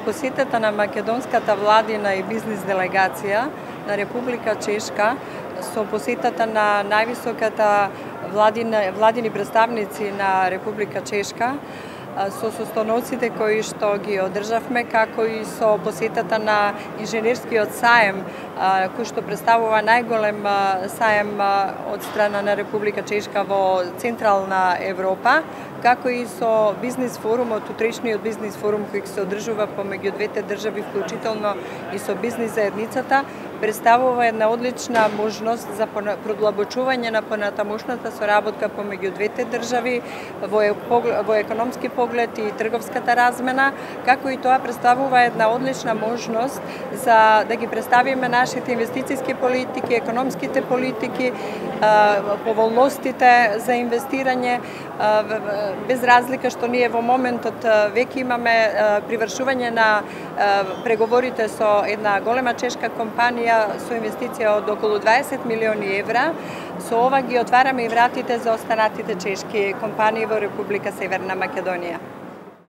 посетата на македонската владина и бизнес делегација на Република Чешка со посетата на највисоката владини представници на Република Чешка, со состојновците кои што ги одржавме, како и со посетата на инженерскиот саем, кој што представува најголем саем од страна на Република Чешка во Централна Европа, како и со бизнес форумот, утрешниот бизнес форум кој се одржува помеѓу двете држави, вклучително и со бизнес заедницата, представува една одлична можност за продлабочување на понатамошната соработка помеѓу двете држави во економски поглед и трговската размена, како и тоа представува една одлична можност за да ги представиме нашите инвестициски политики, економските политики, поволностите за инвестирање, без разлика што ние во моментот веќе имаме привршување на преговорите со една голема чешка компанија со инвестиција од околу 20 милиони евра. Со ова ги отвараме и вратите за останатите чешки компании во Република Северна Македонија.